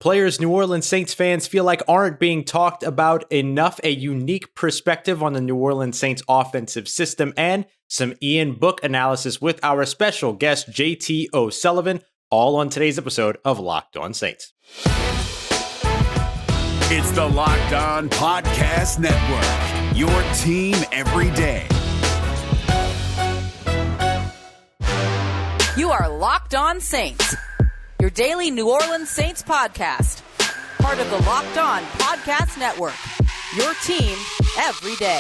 Players New Orleans Saints fans feel like aren't being talked about enough, a unique perspective on the New Orleans Saints offensive system, and some Ian Book analysis with our special guest, JT OSullivan, all on today's episode of Locked On Saints. It's the Locked On Podcast Network, your team every day. You are Locked On Saints, your daily New Orleans Saints podcast. Part of the Locked On Podcast Network, your team every day.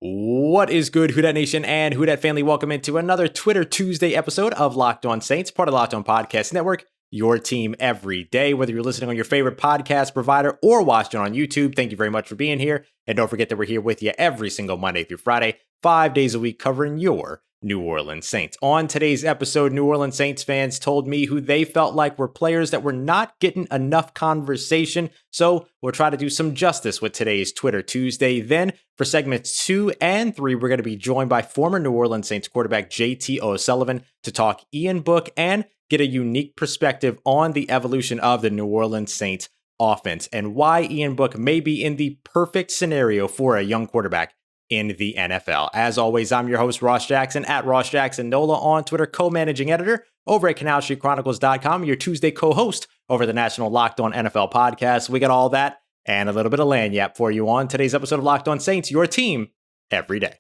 What is good, Who Dat Nation and Who Dat family? Welcome into another Twitter Tuesday episode of Locked On Saints, part of the Locked On Podcast Network, your team every day. Whether you're listening on your favorite podcast provider or watching on YouTube, thank you very much for being here. And don't forget that we're here with you every single Monday through Friday, 5 days a week, covering your New Orleans Saints. On today's episode, New Orleans Saints fans told me who they felt like were players that were not getting enough conversation. So we'll try to do some justice with today's Twitter Tuesday. Then for segments 2 and 3, we're going to be joined by former New Orleans Saints quarterback JT OSullivan to talk Ian Book and get a unique perspective on the evolution of the New Orleans Saints offense and why Ian Book may be in the perfect scenario for a young quarterback in the NFL. As always, I'm your host, Ross Jackson, at Ross Jackson Nola on Twitter, co-managing editor over at CanalStreetChronicles.com, your Tuesday co-host over the National Locked On NFL podcast. We got all that and a little bit of lagniappe for you on today's episode of Locked On Saints, your team every day.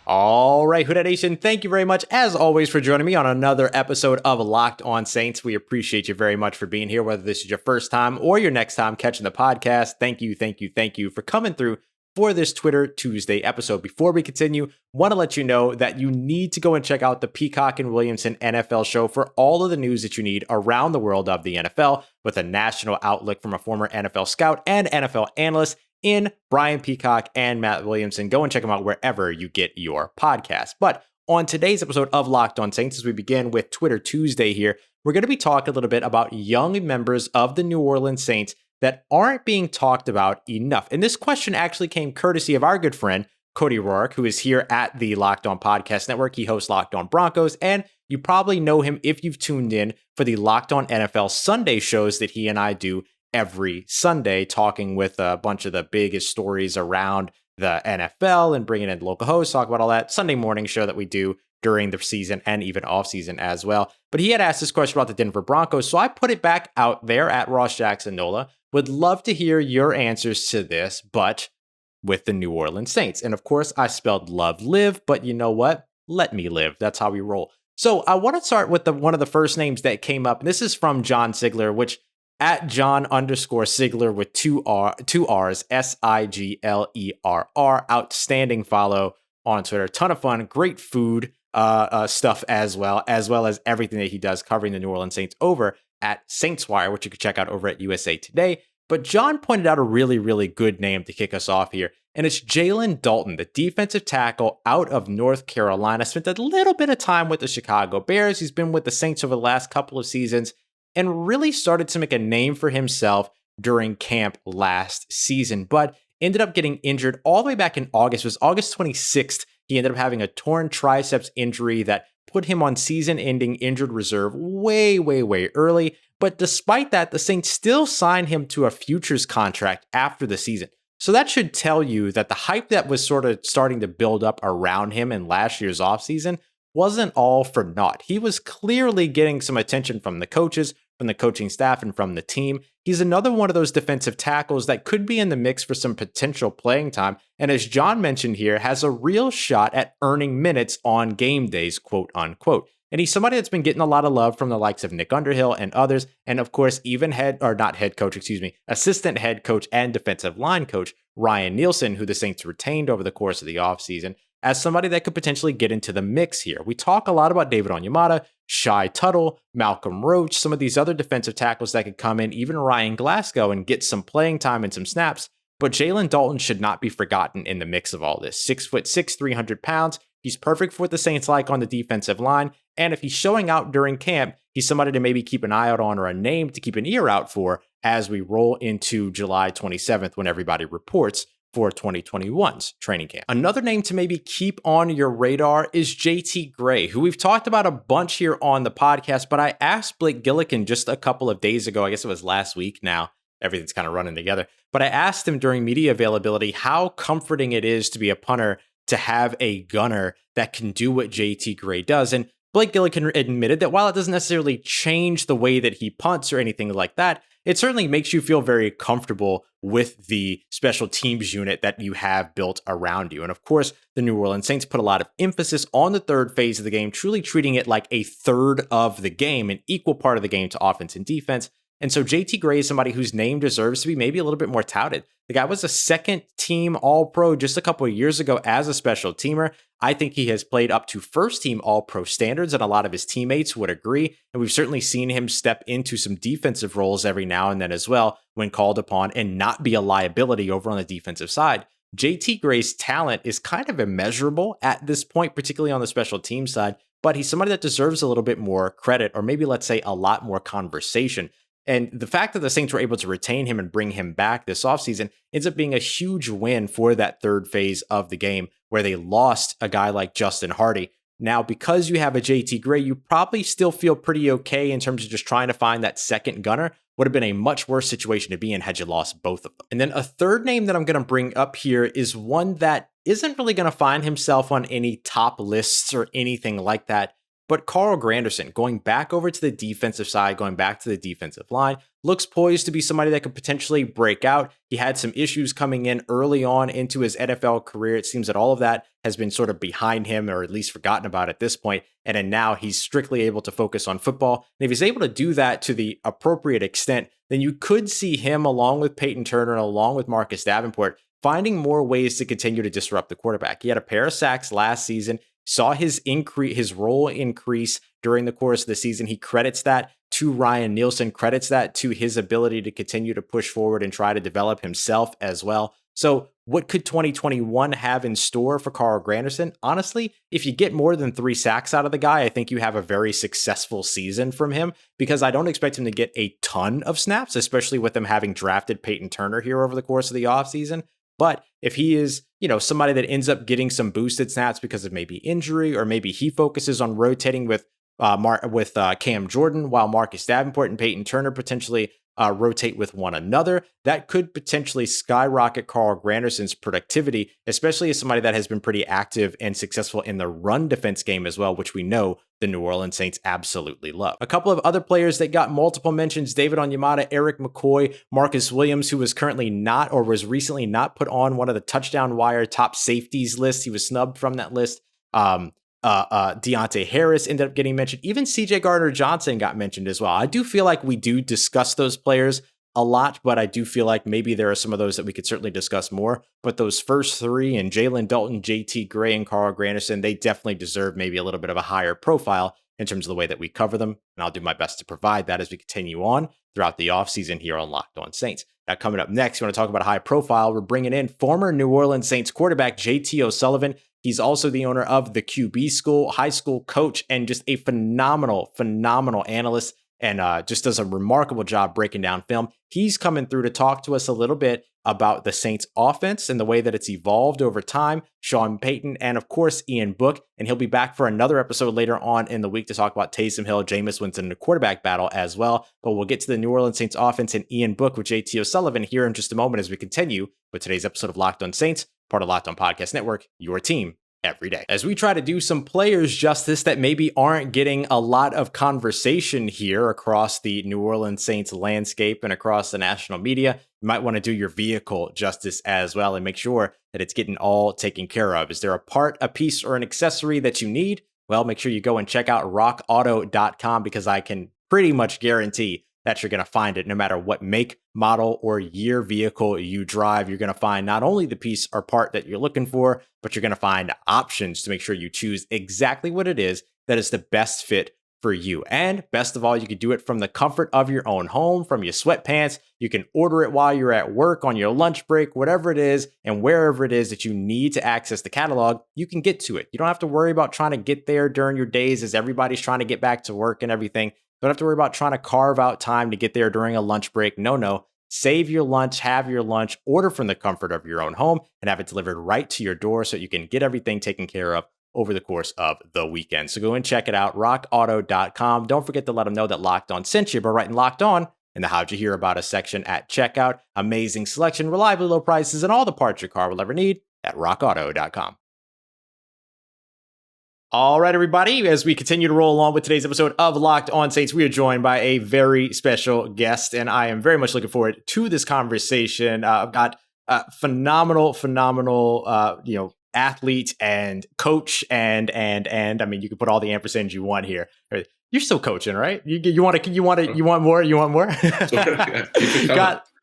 All right, Who Dat Nation, thank you very much, as always, for joining me on another episode of Locked On Saints. We appreciate you very much for being here, whether this is your first time or your next time catching the podcast. Thank you for coming through for this Twitter Tuesday episode. Before we continue, want to let you know that you need to go and check out the Peacock and Williamson NFL show for all of the news that you need around the world of the NFL, with a national outlook from a former NFL scout and NFL analyst in Brian Peacock and Matt Williamson. Go and check them out wherever you get your podcast. But on today's episode of Locked On Saints, as we begin with Twitter Tuesday here, we're going to be talking a little bit about young members of the New Orleans Saints that aren't being talked about enough. And this question actually came courtesy of our good friend, Cody Roark, who is here at the Locked On Podcast Network. He hosts Locked On Broncos, and you probably know him if you've tuned in for the Locked On NFL Sunday shows that he and I do every Sunday, talking with a bunch of the biggest stories around the NFL and bringing in local hosts, talk about all that Sunday morning show that we do during the season and even off season as well. But he had asked this question about the Denver Broncos, so I put it back out there at Ross Jackson Nola. Would love to hear your answers to this, but with the New Orleans Saints. And of course, I spelled love live, but you know what? Let me live. That's how we roll. So I want to start with one of the first names that came up. And this is from John Sigler, which at John_Sigler with two R's, SIGLERR. Outstanding follow on Twitter. Ton of fun, great food stuff as well as everything that he does covering the New Orleans Saints over at Saints Wire, which you could check out over at USA Today. But John pointed out a really, really good name to kick us off here, and it's Jalen Dalton, the defensive tackle out of North Carolina. Spent a little bit of time with the Chicago Bears. He's been with the Saints over the last couple of seasons and really started to make a name for himself during camp last season, but ended up getting injured all the way back in August. It was August 26th. He ended up having a torn triceps injury that put him on season-ending injured reserve way early. But despite that, the Saints still signed him to a futures contract after the season. So that should tell you that the hype that was sort of starting to build up around him in last year's offseason wasn't all for naught. He was clearly getting some attention from the coaches, from the coaching staff, and from the team. He's another one of those defensive tackles that could be in the mix for some potential playing time. And as John mentioned here, has a real shot at earning minutes on game days, quote unquote. And he's somebody that's been getting a lot of love from the likes of Nick Underhill and others. And of course, even assistant head coach and defensive line coach Ryan Nielsen, who the Saints retained over the course of the offseason, as somebody that could potentially get into the mix here. We talk a lot about David Onyemata, Shai Tuttle, Malcolm Roach, some of these other defensive tackles that could come in, even Ryan Glasgow, and get some playing time and some snaps. But Jalen Dalton should not be forgotten in the mix of all this. 6'6", 300 pounds. He's perfect for what the Saints like on the defensive line. And if he's showing out during camp, he's somebody to maybe keep an eye out on, or a name to keep an ear out for as we roll into July 27th when everybody reports for 2021's training camp. Another name to maybe keep on your radar is JT Gray, who we've talked about a bunch here on the podcast, but I asked Blake Gillikin just a couple of days ago, I guess it was last week now, everything's kind of running together, but I asked him during media availability how comforting it is to be a punter to have a gunner that can do what JT Gray does. And Blake Gillikin admitted that while it doesn't necessarily change the way that he punts or anything like that, it certainly makes you feel very comfortable with the special teams unit that you have built around you. And of course, the New Orleans Saints put a lot of emphasis on the third phase of the game, truly treating it like a third of the game, an equal part of the game to offense and defense. And so JT Gray is somebody whose name deserves to be maybe a little bit more touted. The guy was a second team All-Pro just a couple of years ago as a special teamer. I think he has played up to first team All-Pro standards, and a lot of his teammates would agree. And we've certainly seen him step into some defensive roles every now and then as well when called upon and not be a liability over on the defensive side. JT Gray's talent is kind of immeasurable at this point, particularly on the special team side, but he's somebody that deserves a little bit more credit, or maybe let's say a lot more conversation. And the fact that the Saints were able to retain him and bring him back this offseason ends up being a huge win for that third phase of the game where they lost a guy like Justin Hardy. Now, because you have a JT Gray, you probably still feel pretty okay in terms of just trying to find that second gunner. Would have been a much worse situation to be in had you lost both of them. And then a third name that I'm going to bring up here is one that isn't really going to find himself on any top lists or anything like that. But Carl Granderson, going back over to the defensive side, going back to the defensive line, looks poised to be somebody that could potentially break out. He had some issues coming in early on into his NFL career. It seems that all of that has been sort of behind him, or at least forgotten about at this point. And then now he's strictly able to focus on football. And if he's able to do that to the appropriate extent, then you could see him, along with Peyton Turner and along with Marcus Davenport, finding more ways to continue to disrupt the quarterback. He had a pair of sacks last season. Saw his role increase during the course of the season. He credits that to Ryan Nielsen, credits that to his ability to continue to push forward and try to develop himself as well. So what could 2021 have in store for Carl Granderson? Honestly, if you get more than 3 sacks out of the guy, I think you have a very successful season from him, because I don't expect him to get a ton of snaps, especially with them having drafted Peyton Turner here over the course of the offseason. But if he is, somebody that ends up getting some boosted snaps because of maybe injury, or maybe he focuses on rotating with Cam Jordan while Marcus Davenport and Peyton Turner potentially rotate with one another, that could potentially skyrocket Carl Granderson's productivity, especially as somebody that has been pretty active and successful in the run defense game as well, which we know the New Orleans Saints absolutely love. A couple of other players that got multiple mentions: David Onyemata, Eric McCoy, Marcus Williams, who was currently not, or was recently not put on one of the touchdown wire top safeties lists. He was snubbed from that list. Deontay Harris ended up getting mentioned. Even CJ Gardner-Johnson got mentioned as well. I do feel like we do discuss those players a lot, but I do feel like maybe there are some of those that we could certainly discuss more. But those first 3, and Jalen Dalton, JT Gray, and Carl Granderson, they definitely deserve maybe a little bit of a higher profile in terms of the way that we cover them. And I'll do my best to provide that as we continue on throughout the offseason here on Locked On Saints. Now, coming up next, you want to talk about a high profile. We're bringing in former New Orleans Saints quarterback JT OSullivan. He's also the owner of the QB School, high school coach, and just a phenomenal analyst, and just does a remarkable job breaking down film. He's coming through to talk to us a little bit about the Saints offense and the way that it's evolved over time, Sean Payton, and of course, Ian Book. And he'll be back for another episode later on in the week to talk about Taysom Hill, Jameis Winston, and the quarterback battle as well. But we'll get to the New Orleans Saints offense and Ian Book with JT OSullivan here in just a moment as we continue with today's episode of Locked On Saints, part of Locked On Podcast Network, your team every day. As we try to do some players justice that maybe aren't getting a lot of conversation here across the New Orleans Saints landscape and across the national media, you might want to do your vehicle justice as well and make sure that it's getting all taken care of. Is there a part, a piece, or an accessory that you need? Well, make sure you go and check out rockauto.com, because I can pretty much guarantee that you're going to find it no matter what make, model, or year vehicle you drive. You're going to find not only the piece or part that you're looking for, but you're going to find options to make sure you choose exactly what it is that is the best fit for you. And best of all, you can do it from the comfort of your own home, from your sweatpants. You can order it while you're at work, on your lunch break, whatever it is, and wherever it is that you need to access the catalog, you can get to it. You don't have to worry about trying to get there during your days as everybody's trying to get back to work and everything. Don't have to worry about trying to carve out time to get there during a lunch break. No. Save your lunch, have your lunch, order from the comfort of your own home, and have it delivered right to your door so you can get everything taken care of over the course of the weekend. So go and check it out, rockauto.com. Don't forget to let them know that Locked On sent you by writing Locked On in the How'd You Hear About Us section at checkout. Amazing selection, reliably low prices, and all the parts your car will ever need at rockauto.com. All right, everybody, as we continue to roll along with today's episode of Locked On Saints, we are joined by a very special guest, and I am very much looking forward to this conversation. I've got phenomenal, athlete and coach, and I mean, you can put all the ampersands you want here. You're still coaching, right? You want more? You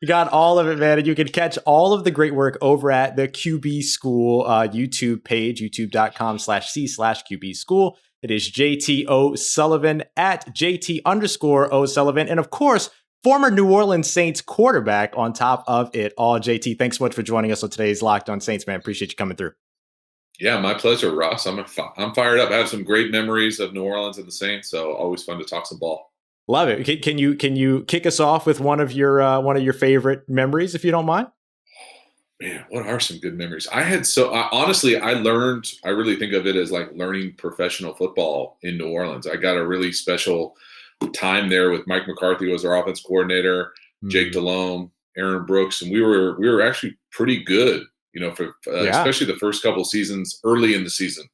got all of it, man. And you can catch all of the great work over at the QB School YouTube page, youtube.com/C/QB School. It is JT OSullivan at JT_O'Sullivan. And of course, former New Orleans Saints quarterback on top of it all. JT, thanks so much for joining us on today's Locked On Saints, man. Appreciate you coming through. Yeah, my pleasure, Ross. I'm fired up. I have some great memories of New Orleans and the Saints, so always fun to talk some ball. Love it. Can you kick us off with one of your favorite memories, if you don't mind? Man, what are some good memories? Honestly, I really think of it as like learning professional football in New Orleans. I got a really special time there with Mike McCarthy was our offense coordinator, Jake Delhomme, Aaron Brooks, and we were actually pretty good, for especially the first couple of seasons early in the season.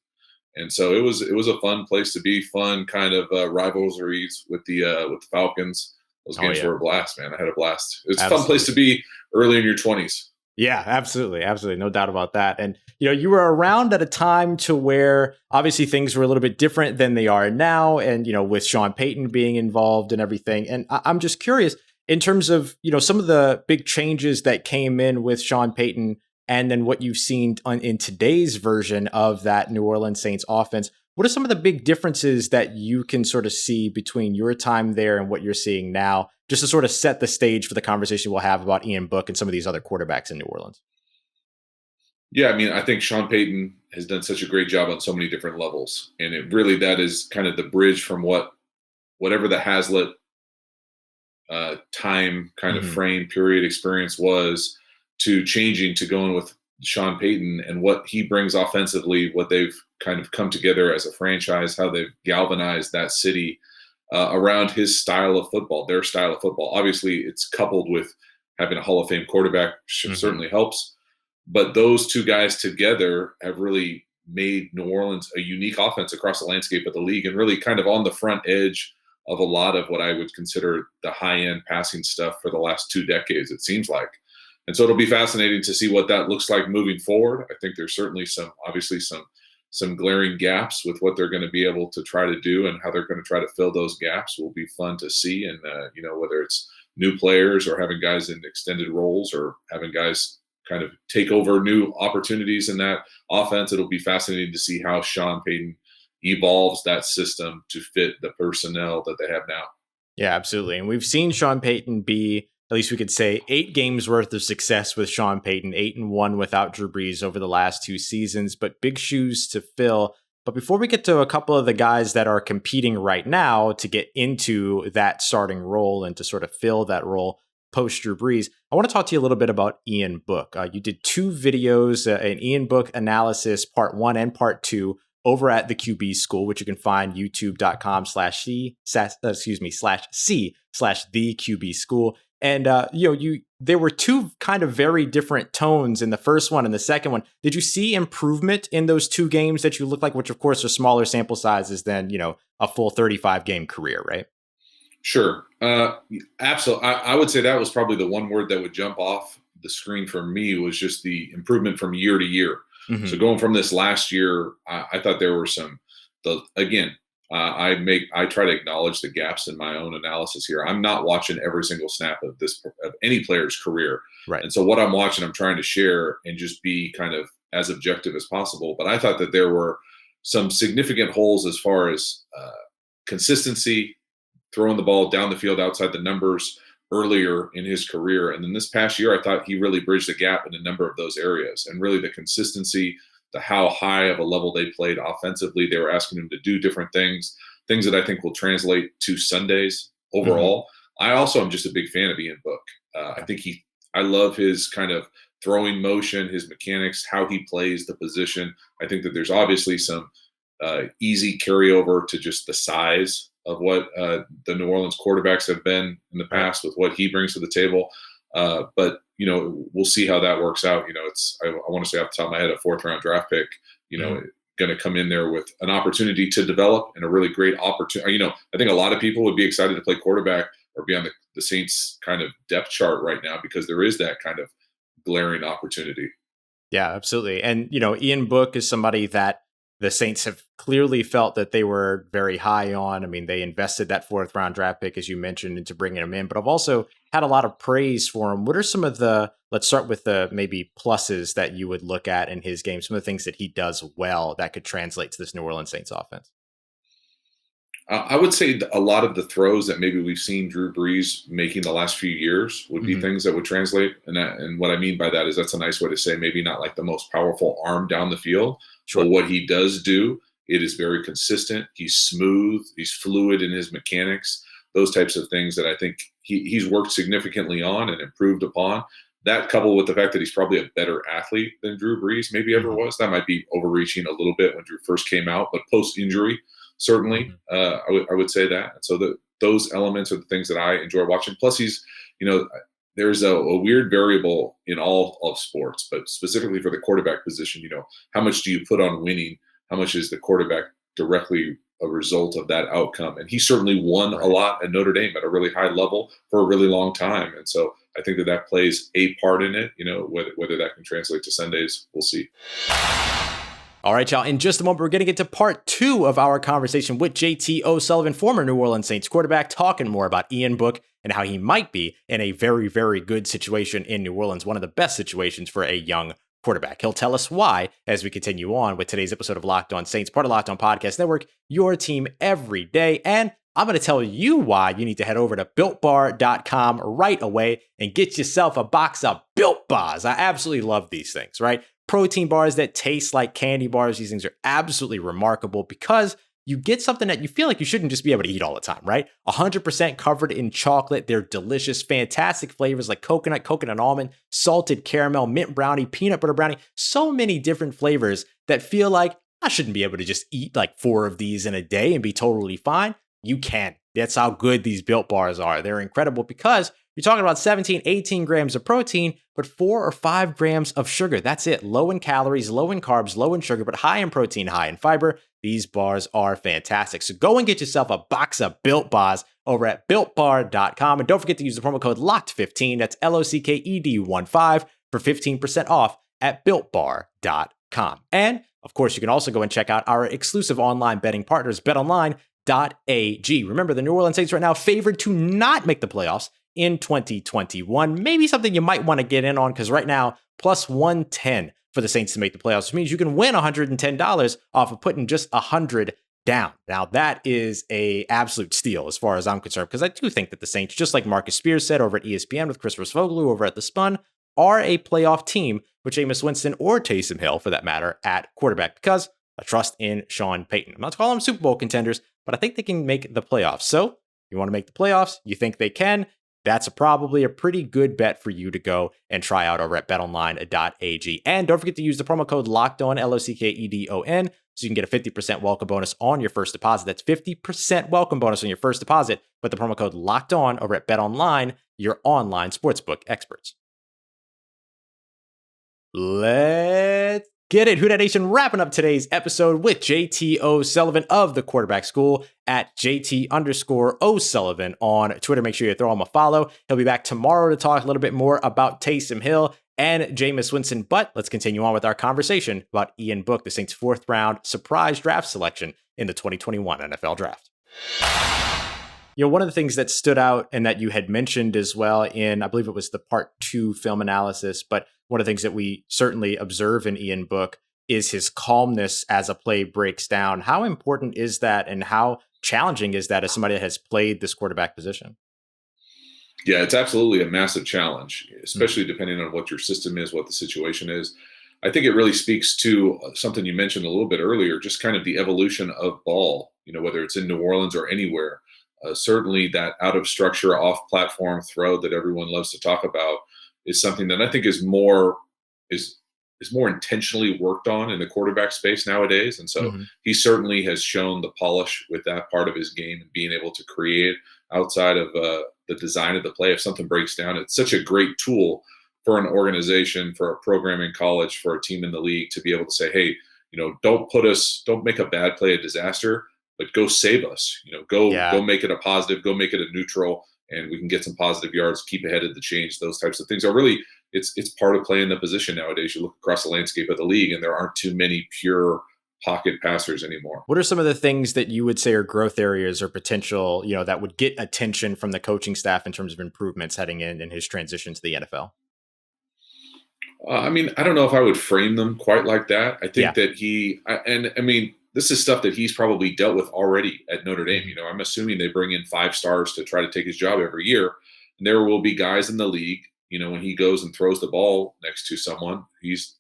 And so it was a fun place to be, fun kind of rivalries with the Falcons. Those games were a blast, man. I had a blast. It's a fun place to be early in your 20s. Yeah, absolutely. No doubt about that. And, you were around at a time to where obviously things were a little bit different than they are now. And, with Sean Payton being involved and everything. And I'm just curious in terms of, some of the big changes that came in with Sean Payton and then what you've seen in today's version of that New Orleans Saints offense. What are some of the big differences that you can sort of see between your time there and what you're seeing now, just to sort of set the stage for the conversation we'll have about Ian Book and some of these other quarterbacks in New Orleans? Yeah, I mean, I think Sean Payton has done such a great job on so many different levels. And that is kind of the bridge from whatever the Hazlitt time kind of frame period experience was to changing to going with Sean Payton and what he brings offensively, what they've kind of come together as a franchise, how they've galvanized that city around his style of football, their style of football. Obviously, it's coupled with having a Hall of Fame quarterback certainly helps. But those two guys together have really made New Orleans a unique offense across the landscape of the league and really kind of on the front edge of a lot of what I would consider the high-end passing stuff for the last 2 decades, it seems like. And so it'll be fascinating to see what that looks like moving forward. I think there's certainly some glaring gaps with what they're going to be able to try to do and how they're going to try to fill those gaps will be fun to see. And, whether it's new players or having guys in extended roles or having guys kind of take over new opportunities in that offense, it'll be fascinating to see how Sean Payton evolves that system to fit the personnel that they have now. Yeah, absolutely. And we've seen Sean Payton be, at least we could say, 8 games worth of success with Sean Payton, 8-1 without Drew Brees over the last 2 seasons, but big shoes to fill. But before we get to a couple of the guys that are competing right now to get into that starting role and to sort of fill that role post Drew Brees, I want to talk to you a little bit about Ian Book. You did 2 videos, an Ian Book analysis, part 1 and part 2, over at the QB School, which you can find youtube.com/C/the QB School. And, there were 2 kind of very different tones in the first one and the second one. Did you see improvement in those 2 games that you look like, which of course are smaller sample sizes than, a full 35 game career, right? Sure. Absolutely. I would say that was probably the one word that would jump off the screen for me was just the improvement from year to year. Mm-hmm. So going from this last year, I thought there were I try to acknowledge the gaps in my own analysis here. I'm not watching every single snap of any player's career. Right. And so what I'm watching, I'm trying to share and just be kind of as objective as possible. But I thought that there were some significant holes as far as consistency, throwing the ball down the field outside the numbers earlier in his career. And then this past year, I thought he really bridged the gap in a number of those areas. And really the consistency, the how high of a level they played offensively. They were asking him to do different things that I think will translate to Sundays overall. Mm-hmm. I also am just a big fan of Ian Book. I think I love his kind of throwing motion, his mechanics, how he plays the position. I think that there's obviously some easy carryover to just the size of what the New Orleans quarterbacks have been in the past with what he brings to the table. But, we'll see how that works out. I want to say off the top of my head, a 4th-round draft pick, going to come in there with an opportunity to develop and a really great opportunity. I think a lot of people would be excited to play quarterback or be on the Saints kind of depth chart right now because there is that kind of glaring opportunity. Yeah, absolutely. And, Ian Book is somebody that the Saints have clearly felt that they were very high on. I mean, they invested that 4th-round draft pick, as you mentioned, into bringing him in, but I've also had a lot of praise for him. What are some of let's start with the maybe pluses that you would look at in his game, some of the things that he does well that could translate to this New Orleans Saints offense? I would say a lot of the throws that maybe we've seen Drew Brees making the last few years would be things that would translate. And what I mean by that is that's a nice way to say maybe not like the most powerful arm down the field, but what he does do, it is very consistent. He's smooth. He's fluid in his mechanics. Those types of things that I think he's worked significantly on and improved upon. That coupled with the fact that he's probably a better athlete than Drew Brees maybe ever was. That might be overreaching a little bit when Drew first came out, but post-injury, certainly, I would say that. And so those elements are the things that I enjoy watching. Plus, he's, there's a weird variable in all of sports, but specifically for the quarterback position, how much do you put on winning? How much is the quarterback directly a result of that outcome? And he certainly won a lot at Notre Dame at a really high level for a really long time. And so I think that plays a part in it, whether that can translate to Sundays, we'll see. All right, y'all. In just a moment, we're going to get to part 2 of our conversation with JT O'Sullivan, former New Orleans Saints quarterback, talking more about Ian Book and how he might be in a very, very good situation in New Orleans, one of the best situations for a young quarterback. He'll tell us why as we continue on with today's episode of Locked On Saints, part of Locked On Podcast Network, your team every day. And I'm going to tell you why you need to head over to BuiltBar.com right away and get yourself a box of Built Bars. I absolutely love these things, right? Protein bars that taste like candy bars. These things are absolutely remarkable because you get something that you feel like you shouldn't just be able to eat all the time, right? 100% covered in chocolate. They're delicious, fantastic flavors like coconut almond, salted caramel, mint brownie, peanut butter brownie. So many different flavors that feel like I shouldn't be able to just eat like 4 of these in a day and be totally fine. You can. That's how good these Built Bars are. They're incredible because you're talking about 17, 18 grams of protein, but 4 or 5 grams of sugar. That's it. Low in calories, low in carbs, low in sugar, but high in protein, high in fiber. These bars are fantastic. So go and get yourself a box of Built Bars over at BuiltBar.com. And don't forget to use the promo code LOCKED15. That's LOCKED15 for 15% off at BuiltBar.com. And, of course, you can also go and check out our exclusive online betting partners, BetOnline AG. Remember, the New Orleans Saints right now favored to not make the playoffs in 2021. Maybe something you might want to get in on because right now, plus 110 for the Saints to make the playoffs, which means you can win $110 off of putting just $100 down. Now, that is a absolute steal as far as I'm concerned, because I do think that the Saints, just like Marcus Spears said over at ESPN with Chris Rosvoglu over at The Spun, are a playoff team with Jameis Winston or Taysom Hill, for that matter, at quarterback, because I trust in Sean Payton. I'm not calling them Super Bowl contenders, but I think they can make the playoffs. So you want to make the playoffs? You think they can? That's probably a pretty good bet for you to go and try out over at betonline.ag. And don't forget to use the promo code LOCKEDON, LOCKEDON, so you can get a 50% welcome bonus on your first deposit. That's 50% welcome bonus on your first deposit with the promo code LOCKEDON over at BetOnline, your online sportsbook experts. Let's get it. Who Dat Nation wrapping up today's episode with JT O'Sullivan of the Quarterback School at JT_O'Sullivan on Twitter. Make sure you throw him a follow. He'll be back tomorrow to talk a little bit more about Taysom Hill and Jameis Winston. But let's continue on with our conversation about Ian Book, the Saints' 4th round surprise draft selection in the 2021 NFL Draft. One of the things that stood out and that you had mentioned as well in, I believe it was the part 2 film analysis, but one of the things that we certainly observe in Ian Book is his calmness as a play breaks down. How important is that, and how challenging is that as somebody that has played this quarterback position? Yeah, it's absolutely a massive challenge, especially depending on what your system is, what the situation is. I think it really speaks to something you mentioned a little bit earlier, just kind of the evolution of ball, whether it's in New Orleans or anywhere. certainly that out of structure, off platform throw that everyone loves to talk about is something that I think is more intentionally worked on in the quarterback space nowadays. And so he certainly has shown the polish with that part of his game and being able to create outside of the design of the play. If something breaks down, it's such a great tool for an organization, for a program in college, for a team in the league to be able to say, hey, don't make a bad play a disaster, but go save us. Go make it a positive, go make it a neutral, and we can get some positive yards, keep ahead of the change. Those types of things are really, it's part of playing the position nowadays. You look across the landscape of the league, and there aren't too many pure pocket passers anymore. What are some of the things that you would say are growth areas or potential, that would get attention from the coaching staff in terms of improvements heading in his transition to the NFL? I don't know if I would frame them quite like that. I think that this is stuff that he's probably dealt with already at Notre Dame. I'm assuming they bring in 5 stars to try to take his job every year. And there will be guys in the league, when he goes and throws the ball next to someone,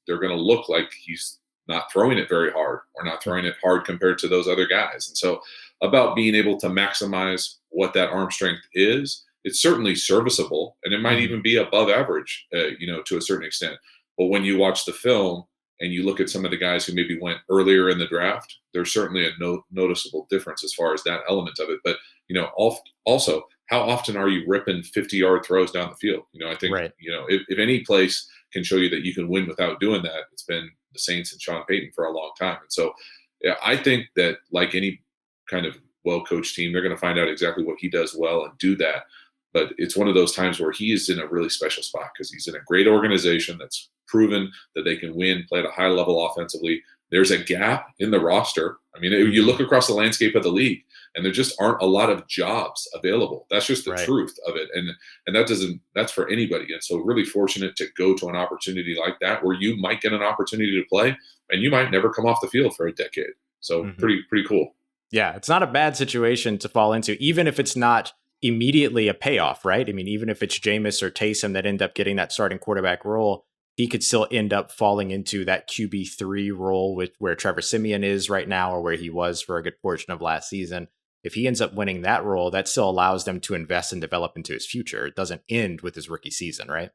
they're going to look like he's not throwing it very hard or not throwing it hard compared to those other guys. And so about being able to maximize what that arm strength is, it's certainly serviceable, and it might even be above average, to a certain extent. But when you watch the film and you look at some of the guys who maybe went earlier in the draft, there's certainly a noticeable difference as far as that element of it. But, also, how often are you ripping 50-yard throws down the field? I think, if any place can show you that you can win without doing that, it's been the Saints and Sean Payton for a long time. And so I think that like any kind of well-coached team, they're going to find out exactly what he does well and do that. But it's one of those times where he is in a really special spot because he's in a great organization that's proven that they can win, play at a high level offensively. There's a gap in the roster. You look across the landscape of the league, and there just aren't a lot of jobs available. That's just the truth of it. And that's for anybody. And so really fortunate to go to an opportunity like that where you might get an opportunity to play and you might never come off the field for a decade. So pretty cool. Yeah, it's not a bad situation to fall into, even if it's not immediately a payoff, right? Even if it's Jameis or Taysom that end up getting that starting quarterback role, he could still end up falling into that QB3 role with where Trevor Siemian is right now, or where he was for a good portion of last season. If he ends up winning that role, that still allows them to invest and develop into his future. It doesn't end with his rookie season, right?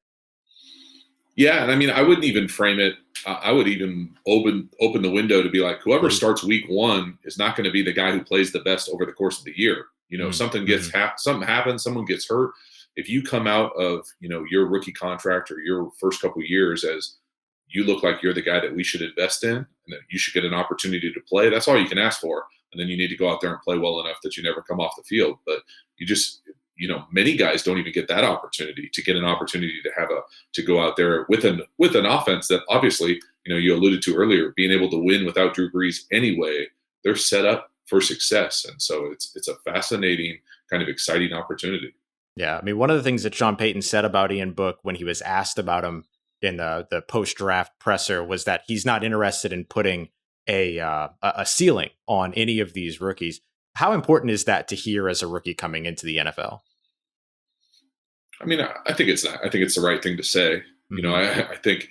Yeah, and I wouldn't even frame it. I would even open the window to be like, whoever starts week 1 is not going to be the guy who plays the best over the course of the year. Something happens, someone gets hurt. If you come out of, your rookie contract or your first couple of years as you look like you're the guy that we should invest in and that you should get an opportunity to play, that's all you can ask for. And then you need to go out there and play well enough that you never come off the field. But you just, many guys don't even get that opportunity to get an opportunity to go out there with an offense that obviously, you alluded to earlier, being able to win without Drew Brees anyway, they're set up for success. And so it's a fascinating kind of exciting opportunity. Yeah. One of the things that Sean Payton said about Ian Book when he was asked about him in the post-draft presser was that he's not interested in putting a ceiling on any of these rookies. How important is that to hear as a rookie coming into the NFL? I think it's not. I think it's the right thing to say. I think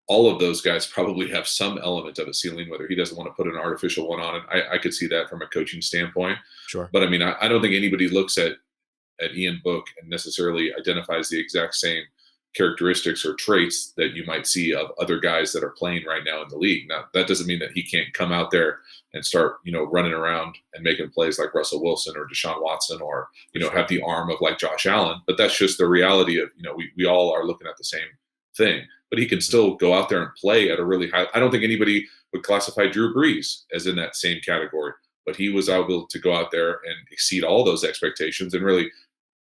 all of those guys probably have some element of a ceiling, whether he doesn't want to put an artificial one on it. I could see that from a coaching standpoint. Sure. But I don't think anybody looks at Ian Book and necessarily identifies the exact same characteristics or traits that you might see of other guys that are playing right now in the league. Now, that doesn't mean that he can't come out there and start, running around and making plays like Russell Wilson or Deshaun Watson or, have the arm of like Josh Allen. But that's just the reality of, we all are looking at the same thing. But he can still go out there and play at a really high. I don't think anybody would classify Drew Brees as in that same category. But he was able to go out there and exceed all those expectations and really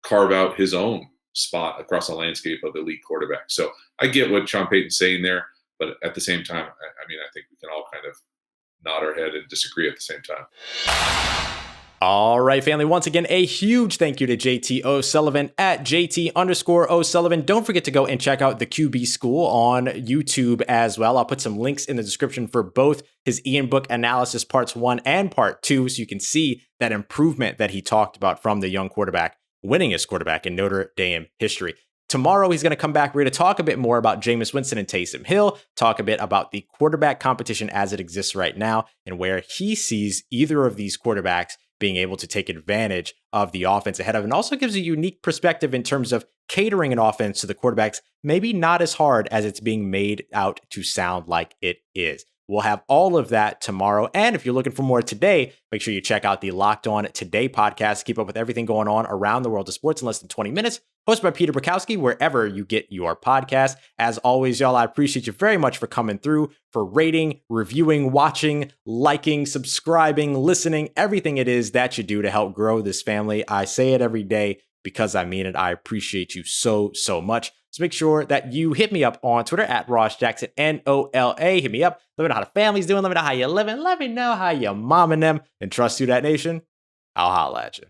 carve out his own spot across the landscape of elite quarterback. So I get what Sean Payton's saying there, but at the same time, I think we can all kind of nod our head and disagree at the same time. All right, family. Once again, a huge thank you to JT OSullivan at JT_OSullivan. Don't forget to go and check out the QB School on YouTube as well. I'll put some links in the description for both his Ian Book analysis parts 1 and part 2, so you can see that improvement that he talked about from the young quarterback, winningest quarterback in Notre Dame history. Tomorrow, he's going to come back. We're going to talk a bit more about Jameis Winston and Taysom Hill, talk a bit about the quarterback competition as it exists right now and where he sees either of these quarterbacks being able to take advantage of the offense ahead of. And also gives a unique perspective in terms of catering an offense to the quarterbacks, maybe not as hard as it's being made out to sound like it is. We'll have all of that tomorrow. And if you're looking for more today, make sure you check out the Locked On Today podcast. Keep up with everything going on around the world of sports in less than 20 minutes. Hosted by Peter Bukowski, wherever you get your podcast. As always, y'all, I appreciate you very much for coming through, for rating, reviewing, watching, liking, subscribing, listening, everything it is that you do to help grow this family. I say it every day because I mean it. I appreciate you so, so much. So make sure that you hit me up on Twitter at Ross Jackson, NOLA. Hit me up. Let me know how the family's doing. Let me know how you're living. Let me know how your mom and them. And trust you, that nation. I'll holla at you.